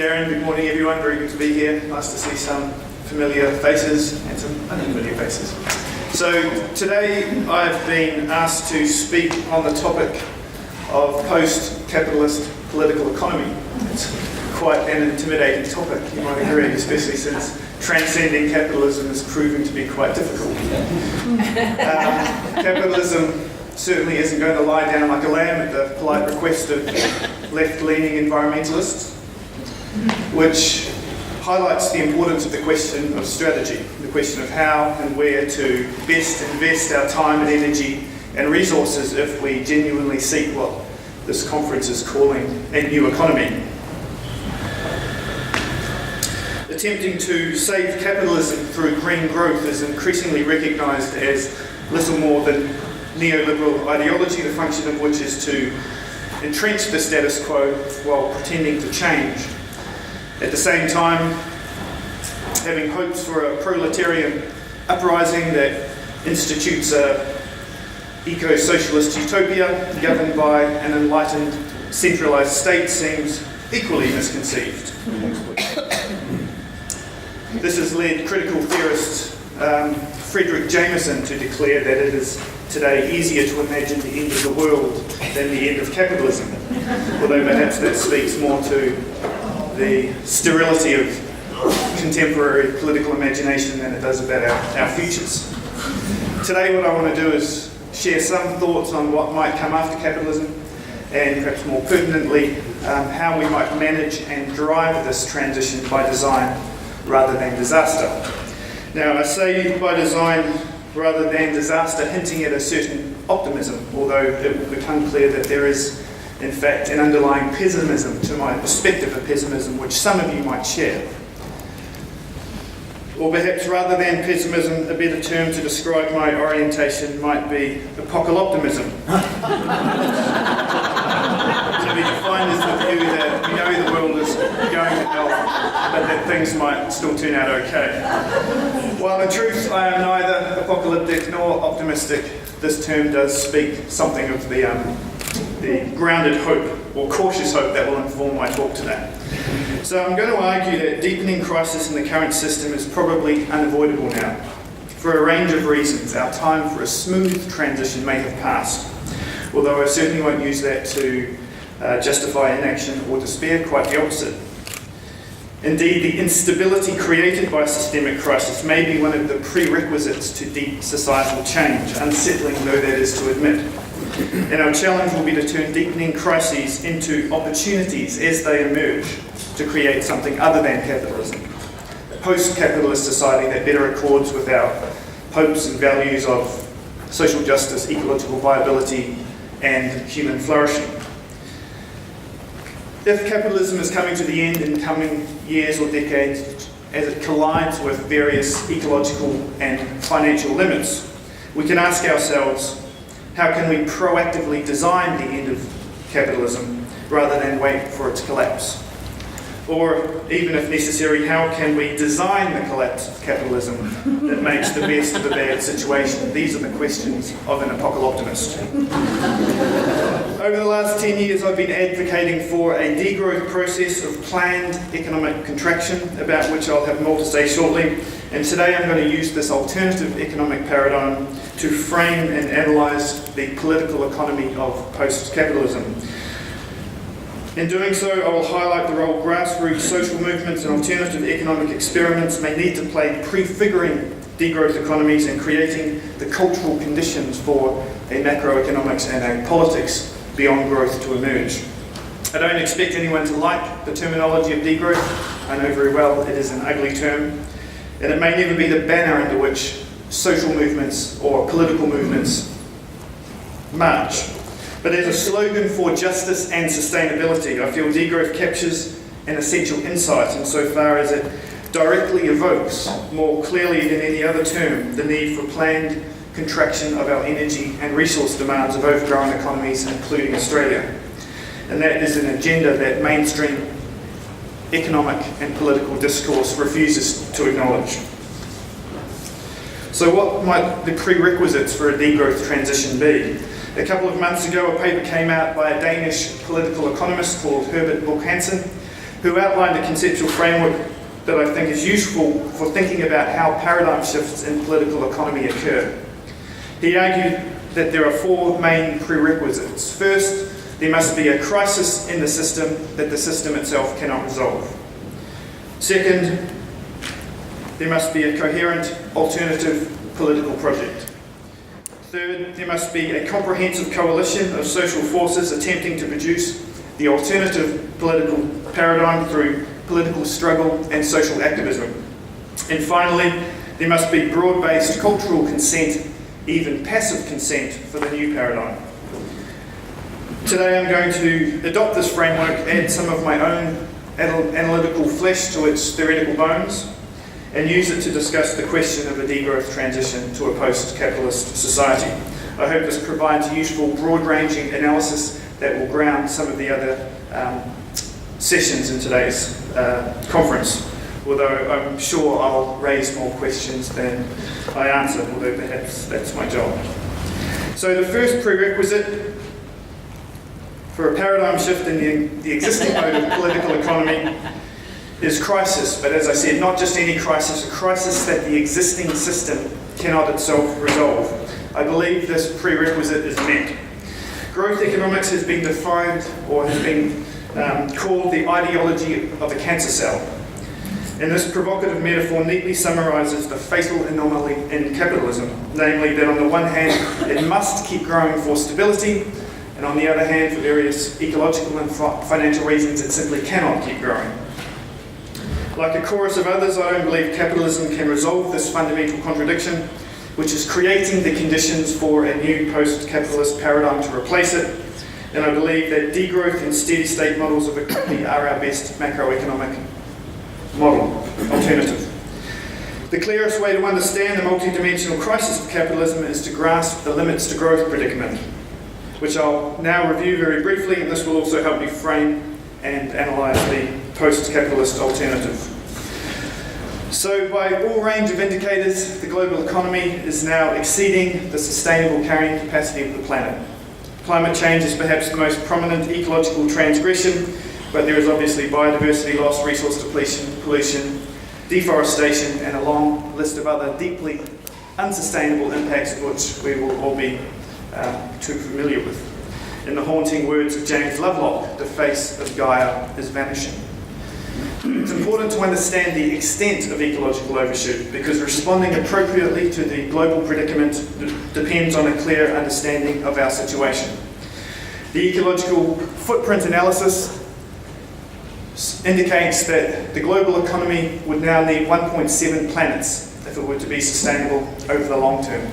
Aaron. Good morning, everyone. Very good to be here. Nice to see some familiar faces and some unfamiliar faces. So today I've been asked to speak on the topic of post-capitalist political economy. It's quite an intimidating topic, you might agree, especially since transcending capitalism is proving to be quite difficult. Capitalism certainly isn't going to lie down like a lamb at the polite request of left-leaning environmentalists, which highlights the importance of the question of strategy, the question of how and where to best invest our time and energy and resources if we genuinely seek what this conference is calling a new economy. Attempting to save capitalism through green growth is increasingly recognised as little more than neoliberal ideology, the function of which is to entrench the status quo while pretending to change. At the same time, having hopes for a proletarian uprising that institutes a eco-socialist utopia governed by an enlightened, centralised state seems equally misconceived. This has led critical theorist Frederick Jameson to declare that it is today easier to imagine the end of the world than the end of capitalism, although perhaps that speaks more to the sterility of contemporary political imagination than it does about our futures. Today what I want to do is share some thoughts on what might come after capitalism and perhaps more pertinently how we might manage and drive this transition by design rather than disaster. Now I say by design rather than disaster, hinting at a certain optimism, although it will become clear that there is in fact an underlying pessimism to my perspective of pessimism which some of you might share. Or perhaps rather than pessimism, a better term to describe my orientation might be apocalyptimism. To be defined as the view that we know the world is going to hell, but that things might still turn out okay. While in truth I am neither apocalyptic nor optimistic, this term does speak something of the grounded hope or cautious hope that will inform my talk today. So I'm going to argue that deepening crisis in the current system is probably unavoidable now. For a range of reasons, our time for a smooth transition may have passed, although I certainly won't use that to justify inaction or despair, quite the opposite. Indeed, the instability created by systemic crisis may be one of the prerequisites to deep societal change, unsettling though that is to admit. And our challenge will be to turn deepening crises into opportunities as they emerge to create something other than capitalism. A post-capitalist society that better accords with our hopes and values of social justice, ecological viability, and human flourishing. If capitalism is coming to the end in coming years or decades, as it collides with various ecological and financial limits, we can ask ourselves, how can we proactively design the end of capitalism rather than wait for its collapse? Or, even if necessary, how can we design the collapse of capitalism that makes the best of a bad situation? These are the questions of an apocalyptimist. Over the last 10 years, I've been advocating for a degrowth process of planned economic contraction, about which I'll have more to say shortly. And today I'm going to use this alternative economic paradigm to frame and analyse the political economy of post-capitalism. In doing so, I will highlight the role grassroots social movements and alternative economic experiments may need to play prefiguring degrowth economies and creating the cultural conditions for a macroeconomics and a politics beyond growth to emerge. I don't expect anyone to like the terminology of degrowth. I know very well it is an ugly term, and it may never be the banner under which social movements or political movements march. But as a slogan for justice and sustainability, I feel degrowth captures an essential insight insofar as it directly evokes, more clearly than any other term, the need for planned contraction of our energy and resource demands of overgrown economies, including Australia. And that is an agenda that mainstream economic and political discourse refuses to acknowledge. So what might the prerequisites for a degrowth transition be? A couple of months ago, a paper came out by a Danish political economist called Herbert Buch Hansen who outlined a conceptual framework that I think is useful for thinking about how paradigm shifts in political economy occur. He argued that there are four main prerequisites. First, there must be a crisis in the system that the system itself cannot resolve. Second, there must be a coherent alternative political project. Third, there must be a comprehensive coalition of social forces attempting to produce the alternative political paradigm through political struggle and social activism. And finally, there must be broad-based cultural consent, even passive consent, for the new paradigm. Today I'm going to adopt this framework, add some of my own analytical flesh to its theoretical bones, and use it to discuss the question of a degrowth transition to a post-capitalist society. I hope this provides a useful, broad-ranging analysis that will ground some of the other sessions in today's conference, although I'm sure I'll raise more questions than I answer, although perhaps that's my job. So the first prerequisite for a paradigm shift in the existing mode of political economy is crisis, but as I said, not just any crisis, a crisis that the existing system cannot itself resolve. I believe this prerequisite is met. Growth economics has been defined, or has been called the ideology of a cancer cell. And this provocative metaphor neatly summarises the fatal anomaly in capitalism, namely that on the one hand it must keep growing for stability, and on the other hand, for various ecological and financial reasons, it simply cannot keep growing. Like a chorus of others, I don't believe capitalism can resolve this fundamental contradiction, which is creating the conditions for a new post-capitalist paradigm to replace it. And I believe that degrowth and steady-state models of economy are our best macroeconomic model alternative. The clearest way to understand the multidimensional crisis of capitalism is to grasp the limits to growth predicament, which I'll now review very briefly, and this will also help me frame and analyse the post-capitalist alternative. So by all range of indicators, the global economy is now exceeding the sustainable carrying capacity of the planet. Climate change is perhaps the most prominent ecological transgression, but there is obviously biodiversity loss, resource depletion, pollution, deforestation, and a long list of other deeply unsustainable impacts of which we will all be too familiar with. In the haunting words of James Lovelock, the face of Gaia is vanishing. It's important to understand the extent of ecological overshoot, because responding appropriately to the global predicament depends on a clear understanding of our situation. The ecological footprint analysis indicates that the global economy would now need 1.7 planets if it were to be sustainable over the long term.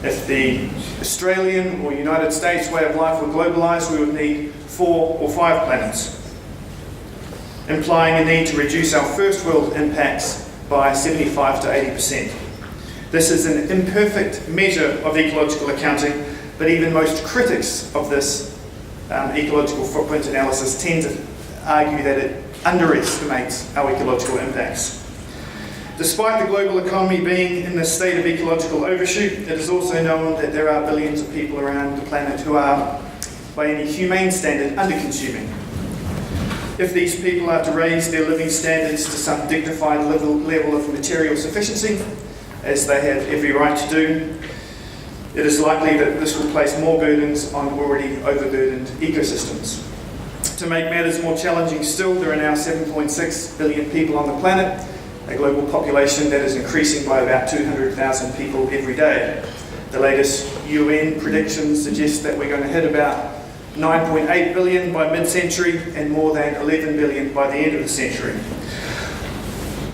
If the Australian or United States way of life were globalised, we would need 4 or 5 planets, implying a need to reduce our first world impacts by 75 to 80%. This is an imperfect measure of ecological accounting, but even most critics of this ecological footprint analysis tend to argue that it underestimates our ecological impacts. Despite the global economy being in this state of ecological overshoot, it is also known that there are billions of people around the planet who are, by any humane standard, under-consuming. If these people are to raise their living standards to some dignified level of material sufficiency, as they have every right to do, it is likely that this will place more burdens on already overburdened ecosystems. To make matters more challenging still, there are now 7.6 billion people on the planet, a global population that is increasing by about 200,000 people every day. The latest UN predictions suggest that we're going to hit about 9.8 billion by mid-century and more than 11 billion by the end of the century.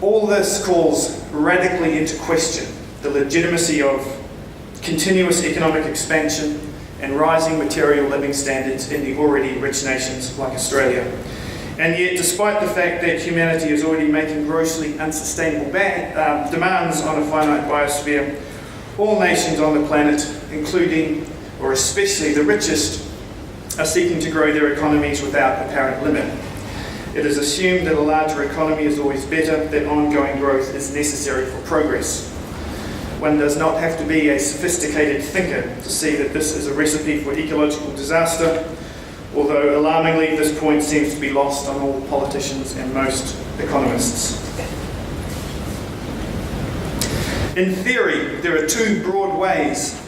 All this calls radically into question the legitimacy of continuous economic expansion and rising material living standards in the already rich nations like Australia. And yet, despite the fact that humanity is already making grossly unsustainable demands on a finite biosphere, all nations on the planet, including or especially the richest, are seeking to grow their economies without apparent limit. It is assumed that a larger economy is always better, that ongoing growth is necessary for progress. One does not have to be a sophisticated thinker to see that this is a recipe for ecological disaster, although alarmingly this point seems to be lost on all politicians and most economists. In theory, there are two broad ways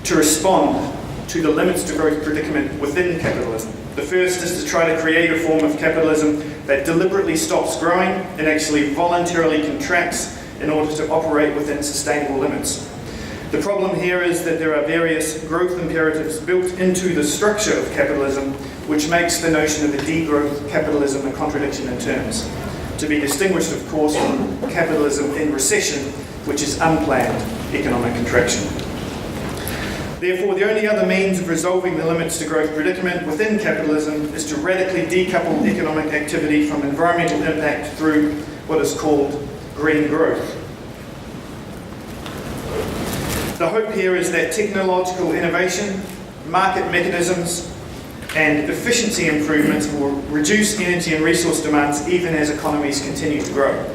to respond to the limits to growth predicament within capitalism. The first is to try to create a form of capitalism that deliberately stops growing and actually voluntarily contracts in order to operate within sustainable limits. The problem here is that there are various growth imperatives built into the structure of capitalism, which makes the notion of a degrowth capitalism a contradiction in terms, to be distinguished, of course, from capitalism in recession, which is unplanned economic contraction. Therefore, the only other means of resolving the limits to growth predicament within capitalism is to radically decouple economic activity from environmental impact through what is called green growth. The hope here is that technological innovation, market mechanisms, and efficiency improvements will reduce energy and resource demands even as economies continue to grow.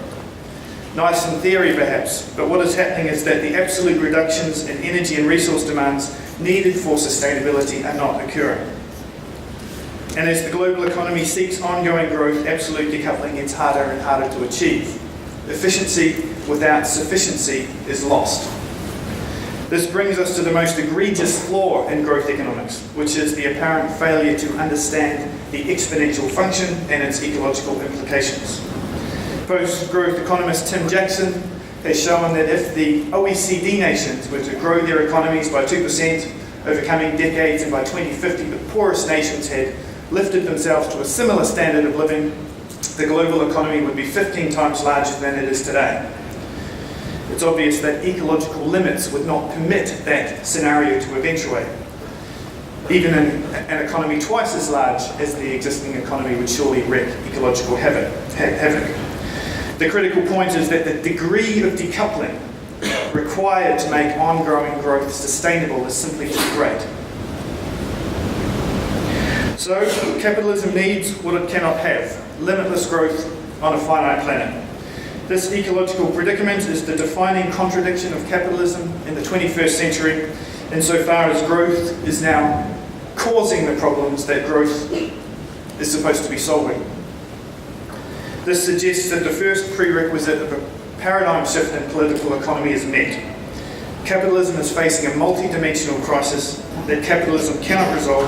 Nice in theory perhaps, but what is happening is that the absolute reductions in energy and resource demands needed for sustainability are not occurring. And as the global economy seeks ongoing growth, absolute decoupling gets harder and harder to achieve. Efficiency without sufficiency is lost. This brings us to the most egregious flaw in growth economics, which is the apparent failure to understand the exponential function and its ecological implications. Post-growth economist Tim Jackson has shown that if the OECD nations were to grow their economies by 2% over coming decades, and by 2050 the poorest nations had lifted themselves to a similar standard of living, the global economy would be 15 times larger than it is today. It's obvious that ecological limits would not permit that scenario to eventuate. Even an economy twice as large as the existing economy would surely wreak ecological havoc. The critical point is that the degree of decoupling required to make ongoing growth sustainable is simply too great. So, capitalism needs what it cannot have: limitless growth on a finite planet. This ecological predicament is the defining contradiction of capitalism in the 21st century, insofar as growth is now causing the problems that growth is supposed to be solving. This suggests that the first prerequisite of a paradigm shift in political economy is met. Capitalism is facing a multi-dimensional crisis that capitalism cannot resolve,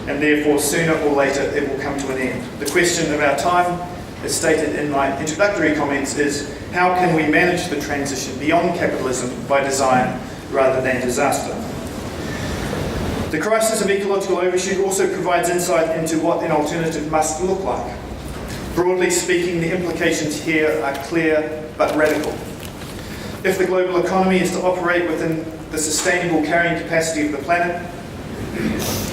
and therefore sooner or later it will come to an end. The question of our time, as stated in my introductory comments, is how can we manage the transition beyond capitalism by design rather than disaster? The crisis of ecological overshoot also provides insight into what an alternative must look like. Broadly speaking, the implications here are clear but radical. If the global economy is to operate within the sustainable carrying capacity of the planet,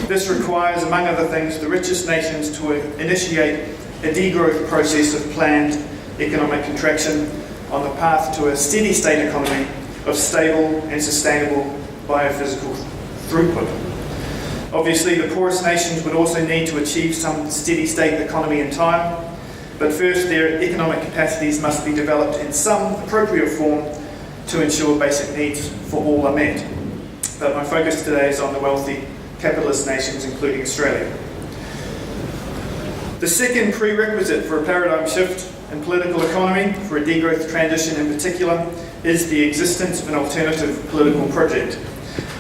this requires, among other things, the richest nations to initiate a degrowth process of planned economic contraction on the path to a steady state economy of stable and sustainable biophysical throughput. Obviously, the poorest nations would also need to achieve some steady state economy in time, but first their economic capacities must be developed in some appropriate form to ensure basic needs for all are met. But my focus today is on the wealthy capitalist nations, including Australia. The second prerequisite for a paradigm shift in political economy, for a degrowth transition in particular, is the existence of an alternative political project.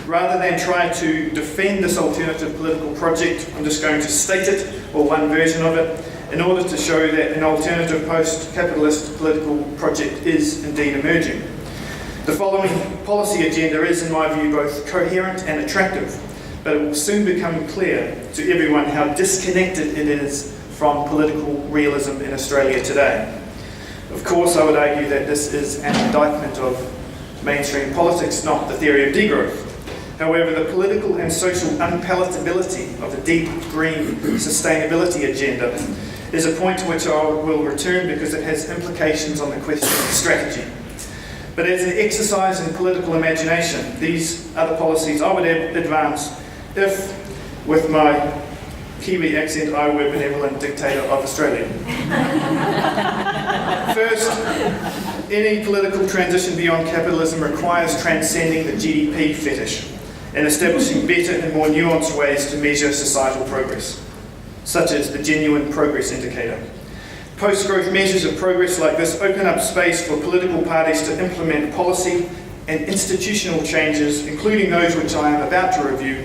Rather than try to defend this alternative political project, I'm just going to state it, or one version of it, in order to show that an alternative post-capitalist political project is indeed emerging. The following policy agenda is, in my view, both coherent and attractive, but it will soon become clear to everyone how disconnected it is from political realism in Australia today. Of course, I would argue that this is an indictment of mainstream politics, not the theory of degrowth. However, the political and social unpalatability of the deep green sustainability agenda is a point to which I will return because it has implications on the question of strategy. But as an exercise in political imagination, these are the policies I would advance if, with my Kiwi accent, I were benevolent dictator of Australia. First, any political transition beyond capitalism requires transcending the GDP fetish and establishing better and more nuanced ways to measure societal progress, such as the genuine progress indicator. Post-growth measures of progress like this open up space for political parties to implement policy and institutional changes, including those which I am about to review,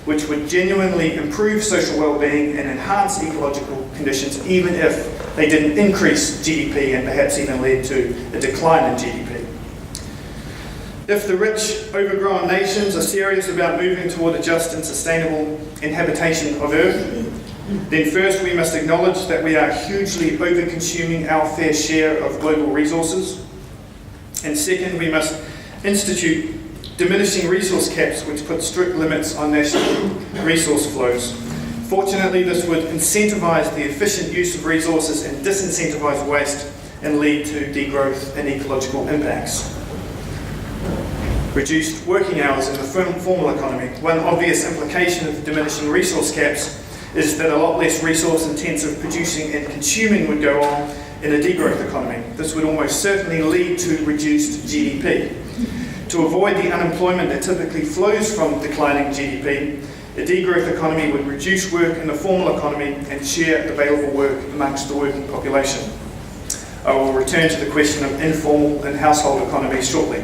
which would genuinely improve social well-being and enhance ecological conditions, even if they didn't increase GDP and perhaps even lead to a decline in GDP. If the rich, overgrown nations are serious about moving toward a just and sustainable inhabitation of Earth, then first we must acknowledge that we are hugely over-consuming our fair share of global resources, and second, we must institute diminishing resource caps which put strict limits on national resource flows. Fortunately, this would incentivize the efficient use of resources and disincentivize waste and lead to degrowth and ecological impacts. Reduced working hours in the formal economy. One obvious implication of diminishing resource caps is that a lot less resource-intensive producing and consuming would go on in a degrowth economy. This would almost certainly lead to reduced GDP. To avoid the unemployment that typically flows from declining GDP, a degrowth economy would reduce work in the formal economy and share available work amongst the working population. I will return to the question of informal and household economies shortly.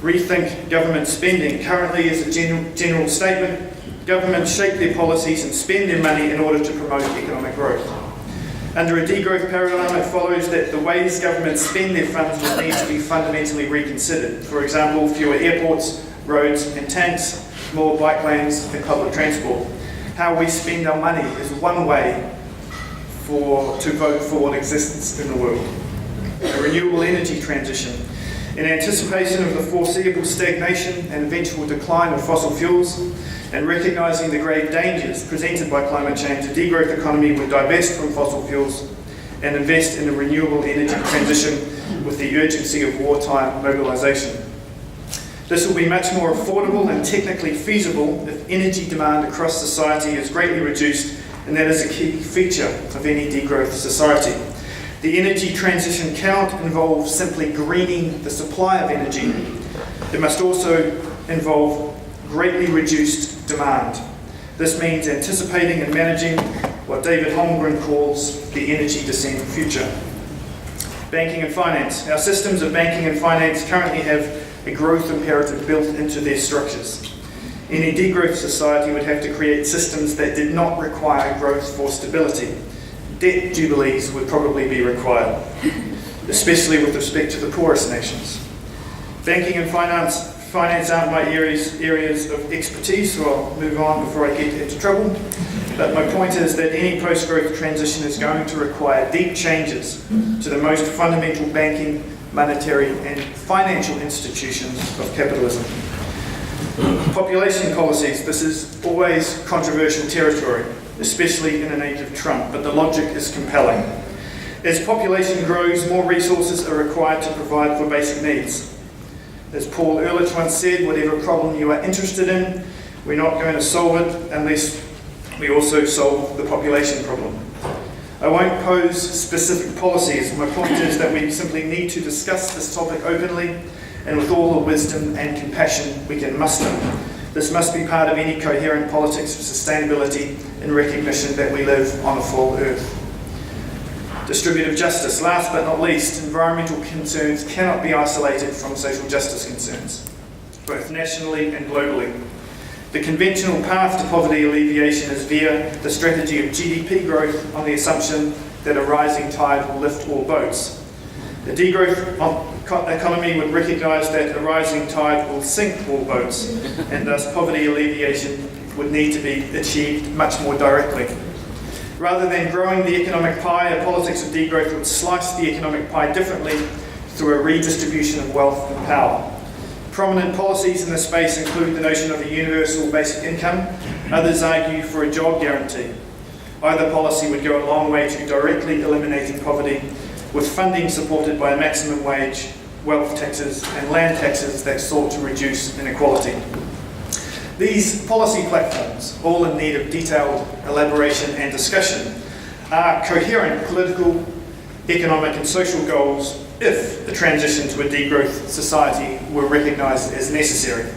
Rethink government spending. Currently, as a general statement, governments shape their policies and spend their money in order to promote economic growth. Under a degrowth paradigm, it follows that the ways governments spend their funds will need to be fundamentally reconsidered. For example, fewer airports, roads and tanks, more bike lanes and public transport. How we spend our money is one way to vote for what exists in the world. A renewable energy transition. In anticipation of the foreseeable stagnation and eventual decline of fossil fuels, and recognising the grave dangers presented by climate change, a degrowth economy would divest from fossil fuels and invest in a renewable energy transition with the urgency of wartime mobilisation. This will be much more affordable and technically feasible if energy demand across society is greatly reduced, and that is a key feature of any degrowth society. The energy transition cannot involve simply greening the supply of energy. It must also involve greatly reduced demand. This means anticipating and managing what David Holmgren calls the energy descent future. Banking and finance. Our systems of banking and finance currently have a growth imperative built into their structures. Any degrowth society would have to create systems that did not require growth for stability. Debt jubilees would probably be required, especially with respect to the poorest nations. Banking and finance aren't my areas of expertise, so I'll move on before I get into trouble. But my point is that any post-growth transition is going to require deep changes to the most fundamental banking, monetary and financial institutions of capitalism. Population policies. This is always controversial territory, especially in an age of Trump, but the logic is compelling. As population grows, more resources are required to provide for basic needs. As Paul Ehrlich once said, whatever problem you are interested in, we're not going to solve it unless we also solve the population problem. I won't pose specific policies. My point is that we simply need to discuss this topic openly and with all the wisdom and compassion we can muster. This must be part of any coherent politics of sustainability in recognition that we live on a full Earth. Distributive justice. Last but not least, environmental concerns cannot be isolated from social justice concerns, both nationally and globally. The conventional path to poverty alleviation is via the strategy of GDP growth on the assumption that a rising tide will lift all boats. The degrowth economy would recognise that a rising tide will sink all boats, and thus poverty alleviation would need to be achieved much more directly. Rather than growing the economic pie, a politics of degrowth would slice the economic pie differently through a redistribution of wealth and power. Prominent policies in this space include the notion of a universal basic income. Others argue for a job guarantee. Either policy would go a long way to directly eliminating poverty, with funding supported by a maximum wage, wealth taxes and land taxes that sought to reduce inequality. These policy platforms, all in need of detailed elaboration and discussion, are coherent political, economic and social goals if the transition to a degrowth society were recognised as necessary.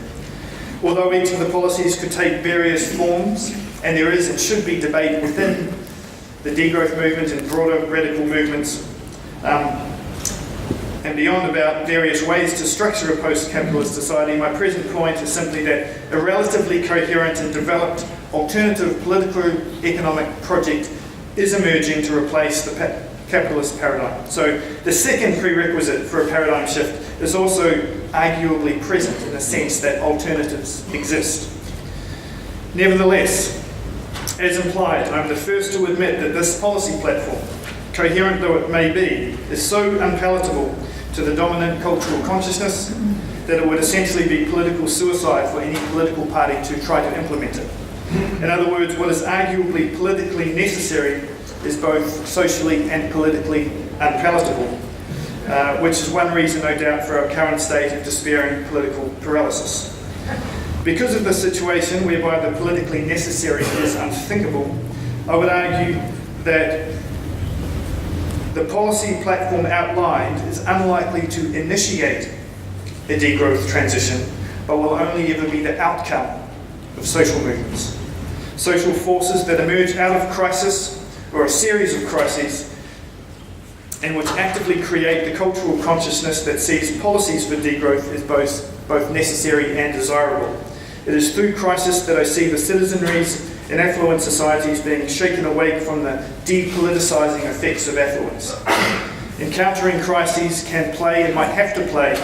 Although each of the policies could take various forms, and there is and should be debate within the degrowth movement and broader radical movements and beyond about various ways to structure a post-capitalist society, my present point is simply that a relatively coherent and developed alternative political economic project is emerging to replace the capitalist paradigm. So the second prerequisite for a paradigm shift is also arguably present in the sense that alternatives exist. Nevertheless, as implied, I'm the first to admit that this policy platform, coherent though it may be, is so unpalatable to the dominant cultural consciousness that it would essentially be political suicide for any political party to try to implement it. In other words, what is arguably politically necessary is both socially and politically unpalatable, which is one reason, no doubt, for our current state of despairing political paralysis. Because of this situation, whereby the politically necessary is unthinkable, I would argue that the policy platform outlined is unlikely to initiate a degrowth transition, but will only ever be the outcome of social movements. Social forces that emerge out of crisis or a series of crises and which actively create the cultural consciousness that sees policies for degrowth as both necessary and desirable. It is through crisis that I see the citizenries in affluent societies being shaken awake from the depoliticising effects of affluence. Encountering crises can play and might have to play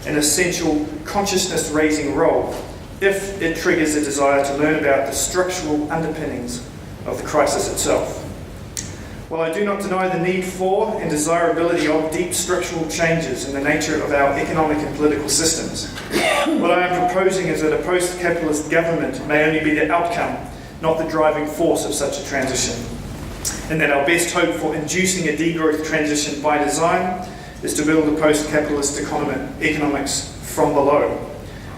an essential consciousness-raising role if it triggers a desire to learn about the structural underpinnings of the crisis itself. While I do not deny the need for and desirability of deep structural changes in the nature of our economic and political systems, what I am proposing is that a post-capitalist government may only be the outcome, not the driving force of such a transition, and that our best hope for inducing a degrowth transition by design is to build a post-capitalist economics from below,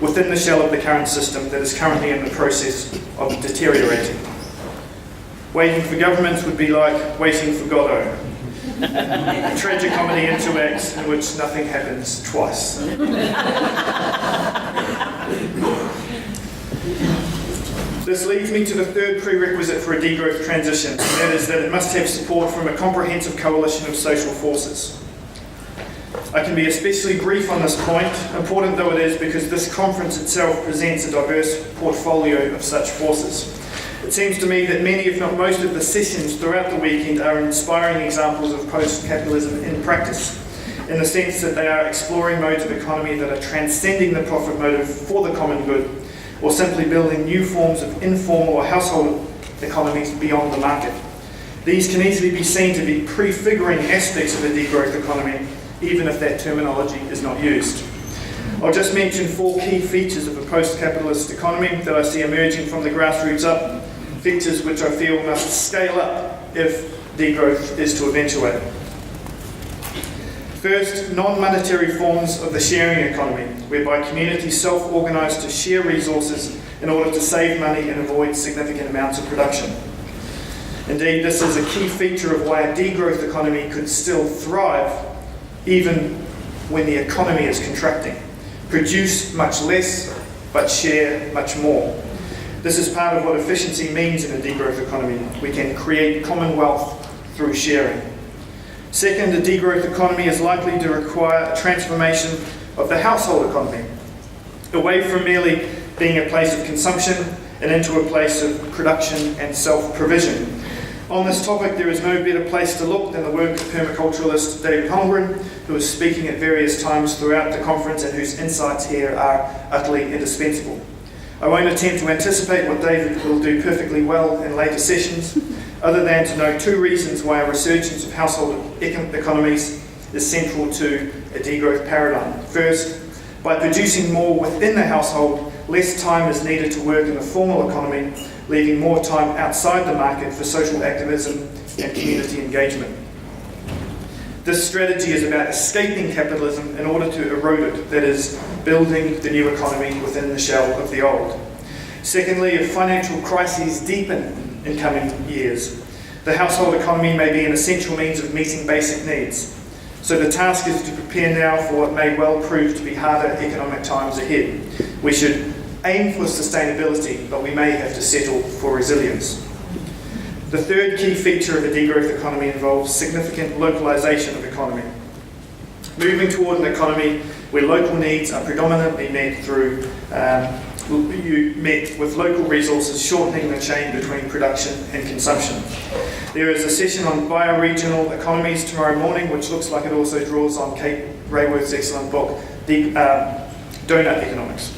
within the shell of the current system that is currently in the process of deteriorating. Waiting for governments would be like waiting for Godot, a tragic comedy in 2 acts in which nothing happens twice. This leads me to the third prerequisite for a degrowth transition, and that is that it must have support from a comprehensive coalition of social forces. I can be especially brief on this point, important though it is, because this conference itself presents a diverse portfolio of such forces. It seems to me that many, if not most, of the sessions throughout the weekend are inspiring examples of post-capitalism in practice, in the sense that they are exploring modes of economy that are transcending the profit motive for the common good, or simply building new forms of informal or household economies beyond the market. These can easily be seen to be prefiguring aspects of a degrowth economy, even if that terminology is not used. I'll just mention 4 key features of a post-capitalist economy that I see emerging from the grassroots up, features which I feel must scale up if degrowth is to eventuate. First, non-monetary forms of the sharing economy, whereby communities self-organise to share resources in order to save money and avoid significant amounts of production. Indeed, this is a key feature of why a degrowth economy could still thrive even when the economy is contracting. Produce much less, but share much more. This is part of what efficiency means in a degrowth economy. We can create common wealth through sharing. Second, a degrowth economy is likely to require a transformation of the household economy, away from merely being a place of consumption and into a place of production and self-provision. On this topic, there is no better place to look than the work of permaculturalist David Holmgren, who is speaking at various times throughout the conference and whose insights here are utterly indispensable. I won't attempt to anticipate what David will do perfectly well in later sessions, other than to note 2 reasons why a resurgence of household economies is central to a degrowth paradigm. First, by producing more within the household, less time is needed to work in the formal economy, leaving more time outside the market for social activism and community engagement. This strategy is about escaping capitalism in order to erode it, that is, building the new economy within the shell of the old. Secondly, if financial crises deepen in coming years, the household economy may be an essential means of meeting basic needs. So the task is to prepare now for what may well prove to be harder economic times ahead. We should aim for sustainability, but we may have to settle for resilience. The third key feature of a degrowth economy involves significant localisation of economy. Moving toward an economy where local needs are predominantly met through met with local resources shortening the chain between production and consumption. There is a session on bioregional economies tomorrow morning, which looks like it also draws on Kate Rayworth's excellent book, Donut Economics.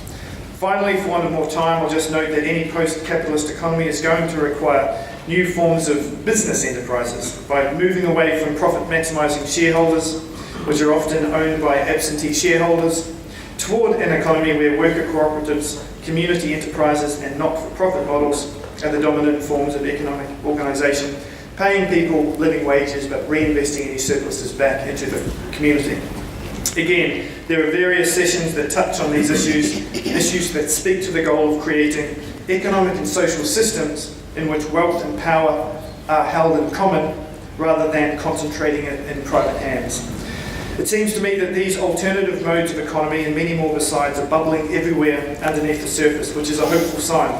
Finally, for want of more time, I'll just note that any post-capitalist economy is going to require new forms of business enterprises by moving away from profit-maximising shareholders, which are often owned by absentee shareholders, toward an economy where worker cooperatives, community enterprises and not-for-profit models are the dominant forms of economic organisation, paying people living wages but reinvesting any surpluses back into the community. Again, there are various sessions that touch on these issues that speak to the goal of creating economic and social systems in which wealth and power are held in common rather than concentrating it in private hands. It seems to me that these alternative modes of economy and many more besides are bubbling everywhere underneath the surface, which is a hopeful sign.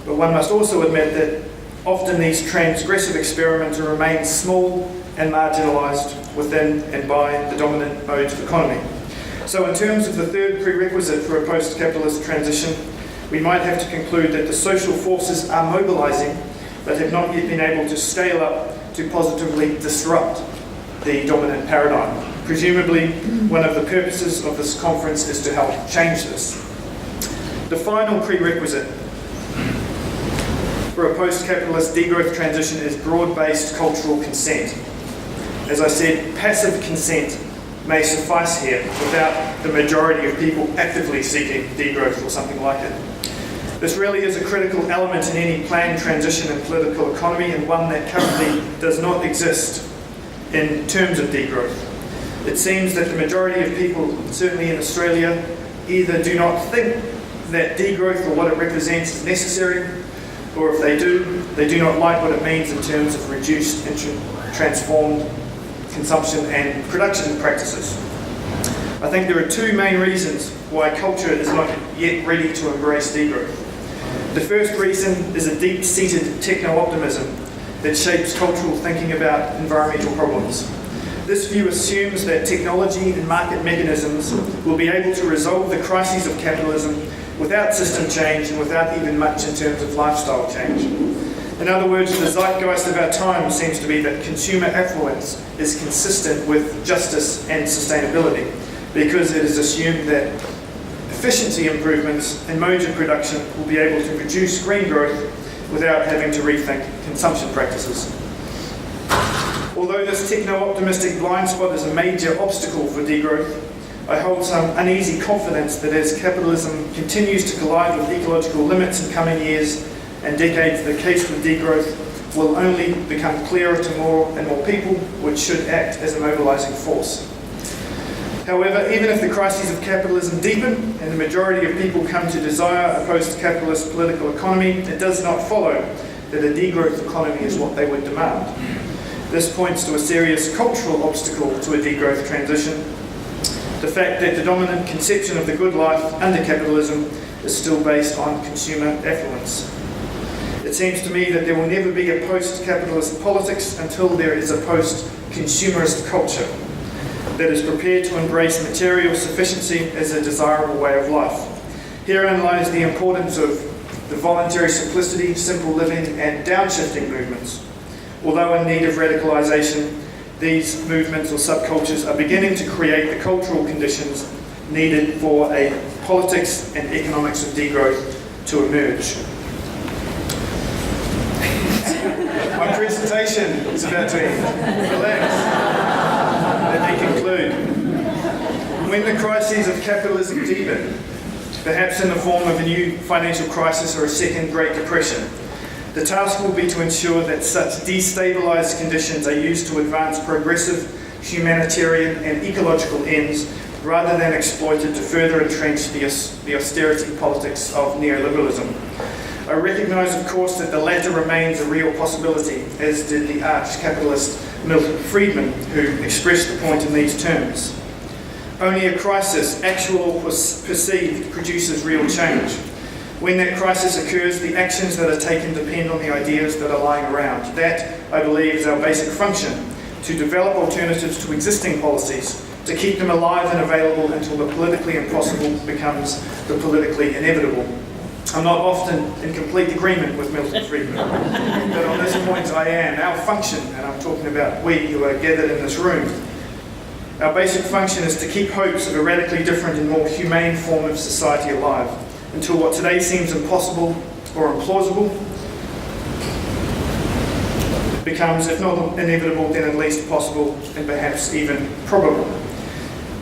But one must also admit that often these transgressive experiments remain small and marginalised within and by the dominant modes of economy. So in terms of the third prerequisite for a post-capitalist transition, we might have to conclude that the social forces are mobilising but have not yet been able to scale up to positively disrupt the dominant paradigm. Presumably, one of the purposes of this conference is to help change this. The final prerequisite for a post-capitalist degrowth transition is broad-based cultural consent. As I said, passive consent may suffice here without the majority of people actively seeking degrowth or something like it. This really is a critical element in any planned transition in political economy, and one that currently does not exist in terms of degrowth. It seems that the majority of people, certainly in Australia, either do not think that degrowth or what it represents is necessary, or if they do not like what it means in terms of reduced and transformed consumption and production practices. I think there are two main reasons why culture is not yet ready to embrace degrowth. The first reason is a deep-seated techno-optimism that shapes cultural thinking about environmental problems. This view assumes that technology and market mechanisms will be able to resolve the crises of capitalism without system change and without even much in terms of lifestyle change. In other words, the zeitgeist of our time seems to be that consumer affluence is consistent with justice and sustainability, because it is assumed that efficiency improvements in modes of production will be able to produce green growth without having to rethink consumption practices. Although this techno-optimistic blind spot is a major obstacle for degrowth, I hold some uneasy confidence that as capitalism continues to collide with ecological limits in coming years and decades, the case for degrowth will only become clearer to more and more people, which should act as a mobilising force. However, even if the crises of capitalism deepen and the majority of people come to desire a post-capitalist political economy, it does not follow that a degrowth economy is what they would demand. This points to a serious cultural obstacle to a degrowth transition. The fact that the dominant conception of the good life under capitalism is still based on consumer affluence. It seems to me that there will never be a post-capitalist politics until there is a post-consumerist culture that is prepared to embrace material sufficiency as a desirable way of life. Herein lies the importance of the voluntary simplicity, simple living and downshifting movements. Although in need of radicalisation, these movements or subcultures are beginning to create the cultural conditions needed for a politics and economics of degrowth to emerge. My presentation is about to end. Relax. Let me conclude. When the crises of capitalism deepen, perhaps in the form of a new financial crisis or a second Great Depression, the task will be to ensure that such destabilised conditions are used to advance progressive humanitarian and ecological ends rather than exploited to further entrench the austerity politics of neoliberalism. I recognise, of course, that the latter remains a real possibility, as did the arch-capitalist Milton Friedman, who expressed the point in these terms. Only a crisis, actual or perceived, produces real change. When that crisis occurs, the actions that are taken depend on the ideas that are lying around. That, I believe, is our basic function, to develop alternatives to existing policies, to keep them alive and available until the politically impossible becomes the politically inevitable. I'm not often in complete agreement with Milton Friedman, but on this point I am. Our function, and I'm talking about we who are gathered in this room, our basic function is to keep hopes of a radically different and more humane form of society alive, until what today seems impossible or implausible becomes, if not inevitable, then at least possible and perhaps even probable.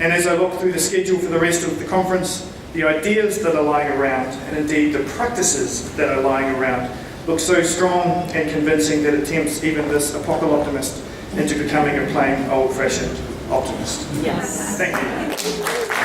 And as I look through the schedule for the rest of the conference, the ideas that are lying around, and indeed the practices that are lying around, look so strong and convincing that it tempts even this apocalyptimist into becoming a plain old-fashioned optimist. Yes. Thank you.